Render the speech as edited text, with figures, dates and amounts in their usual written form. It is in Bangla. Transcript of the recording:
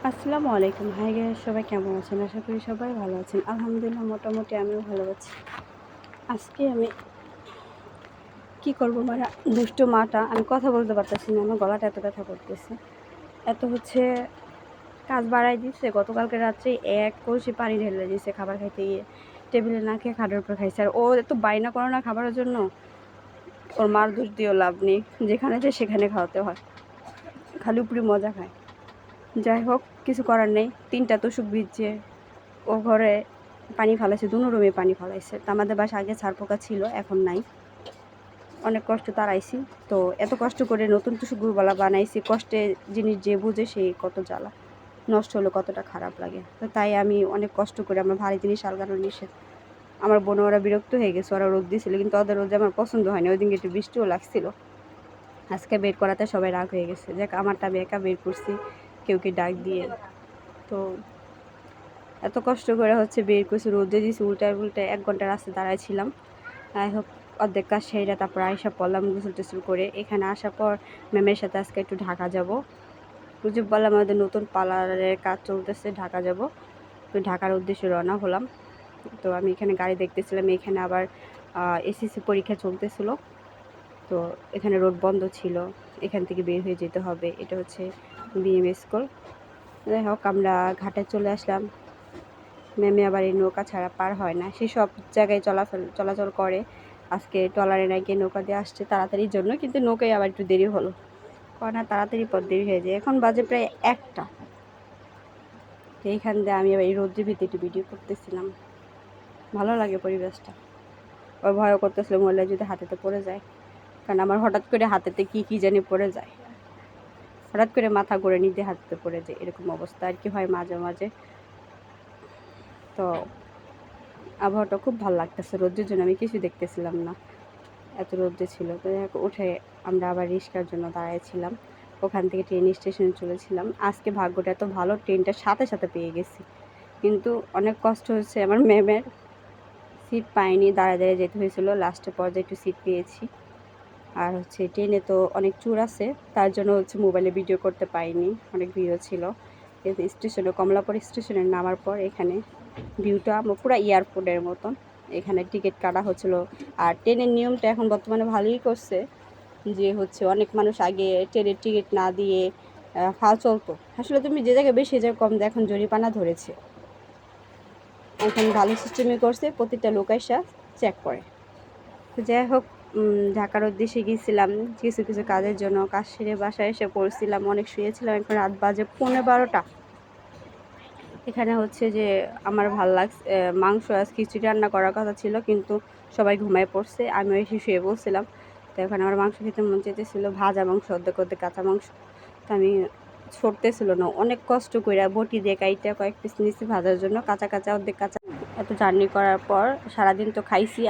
আসসালামু আলাইকুম। হাই গাইস, সবাই কেমন আছেন? আশা করি সবাই ভালো আছেন। আলহামদুলিল্লাহ, মোটামুটি আমিও ভালো আছি। আজকে আমি কি করব, মানে দুষ্টু মাটা, আমি কথা বলতে পারতেছি না, আমার গলাটা এত ব্যথা করতেছে। এত কাজ বাড়াই দিচ্ছে। গতকালকে রাত্রে এক কলসি পানি ঢেলে দিয়েছে খাবার খাইতে গিয়ে, টেবিলে না খেয়ে খাটের উপর খাইছে। আর ও এত বায়না করে না খাবারের জন্য, ওর মার দোষ দিয়েও লাভ নেই, যেখানে যায় সেখানে খাওয়াতে হয়, খালি উপরি মজা খায়। যাই হোক, কিছু করার নেই। 3টা তোষক ভিজছে, ও ঘরে পানি ফালাইছে, দুনো রুমে পানি ফালাইছে। তো আমাদের বাসা আগে ছাড় পোকা ছিল, এখন নাই। অনেক কষ্ট তাড়াইছি। তো এত কষ্ট করে নতুন তোষকগুলা বানাইছি, কষ্টে জিনিস যে বুঝে সেই কত জ্বালা, নষ্ট হলে কতটা খারাপ লাগে। তো তাই আমি অনেক কষ্ট করে, আমার ভারী জিনিস আলগানো নিষেধ। আমার বোন ওরা বিরক্ত হয়ে গেছে, ওরা রোদ দিয়েছিল, কিন্তু ওদের রোদে আমার পছন্দ হয়নি। ওই দিনকে একটু বৃষ্টিও লাগছিল। আজকে বের করাতে সবাই রাগ হয়ে গেছে, যাক আমারটা আমি একা বের করছি, কেউ ডাক দিয়ে। তো এত কষ্ট করে বের করছি, রোদে দিয়েছি, উল্টায় 1 ঘন্টা রাস্তা দাঁড়াইছিলাম। যাই হোক, অর্ধেক কাজ সেরে তারপর আইসা পড়লাম গোসল টোসল করে। এখানে আসার পর ম্যামের সাথে আজকে একটু ঢাকা যাব। বুঝে বললাম আমাদের নতুন পার্লারের কাজ চলতেছে, ঢাকা যাব। তো ঢাকার উদ্দেশ্যে রওনা হলাম। তো আমি এখানে গাড়ি দেখতেছিলাম, এখানে আবার এসএসসি পরীক্ষা চলতেছিল। তো এখানে রোড বন্ধ ছিল, এখান থেকে বের হয়ে যেতে হবে। এটা বিএম স্কুল। যাই হোক, আমরা ঘাটে চলে আসলাম। ম্যামে আবার এই নৌকা ছাড়া পার হয় না, সে সব জায়গায় চলাচল করে। আজকে ট্রলারে নাকি নৌকা দিয়ে আসছে তাড়াতাড়ির জন্য, কিন্তু নৌকায় আবার একটু দেরি হলো, কারণ তাড়াতাড়ি পর দেরি হয়ে যায়। এখন বাজে প্রায় 1টা। তো এইখান দিয়ে আমি আবার এই রোদ্রের ভিতরে একটু ভিডিও করতেছিলাম। ভালো লাগে পরিবেশটা। ওর ভয়ও করতেছিল মোবাইলে যদি হাতেতে পড়ে যায়, কারণ আমার হঠাৎ করে হাতেতে কি জানি পড়ে যায়, হঠাৎ করে মাথা ঘুরে নিতে হাতেতে পড়ে যায়, এরকম অবস্থা আর কি হয় মাঝে মাঝে। তো আবহাওয়াটা খুব ভালো লাগতেছে, রোদ্রের জন্য আমি কিছু দেখতেছিলাম না, এত রোদ্রে ছিল। তো উঠে আমরা আবার রিক্সার জন্য দাঁড়াইছিলাম। ওখান থেকে ট্রেন স্টেশনে চলেছিলাম। আজকে ভাগ্যটা এত ভালো, ট্রেনটার সাথে সাথে পেয়ে গেছি, কিন্তু অনেক কষ্ট হচ্ছে। আমার ম্যামের সিট পাইনি, দাঁড়ায় যেতে হয়েছিল। লাস্টের পর্যায়ে একটু সিট পেয়েছি। আর ট্রেনে তো অনেক চূড় আছে, তার জন্য মোবাইলে ভিডিও করতে পাইনি, অনেক ভিড়ও ছিল। কিন্তু স্টেশনে, কমলাপুর স্টেশনে নামার পর এখানে ভিউটা পুরো এয়ারপোর্টের মতন। এখানে টিকিট কাটা হচ্ছিলো। আর ট্রেনের নিয়মটা এখন বর্তমানে ভালোই করছে, যে অনেক মানুষ আগে ট্রেনের টিকিট না দিয়ে ফাল চলতো। আসলে তুমি যে জায়গায় বেশি, যে কম দেয়, এখন জরিমানা ধরেছে। এখন ভালো সিস্টেমই করছে, প্রতিটা লোক এসে চেক করে। তো যাই হোক, ঢাকার উদ্দেশ্যে গিয়েছিলাম কিছু কিছু কাজের জন্য। কাজ সেরে বাসায় এসে পড়ছিলাম, অনেক শুয়েছিলাম। এখন রাত বাজে 11:15। এখানে যে আমার ভাল লাগছে, মাংস আজ খিচুড়ি রান্না করার কথা ছিল, কিন্তু সবাই ঘুমায় পড়ছে, আমিও এসে শুয়ে বলছিলাম। তো এখন আমার মাংস খেতে মন চেয়েছিল, ভাজা মাংস, অর্ধেক অর্ধেক কাঁচা মাংস। তো আমি ছড়তেছিল না, অনেক কষ্ট করে বটি দিয়ে কাইটা কয়েক পিস নিয়েছি ভাজার জন্য, কাঁচা কাঁচা, অর্ধেক কাঁচা। এত জার্নি করার পর সারাদিন তো খাইছি।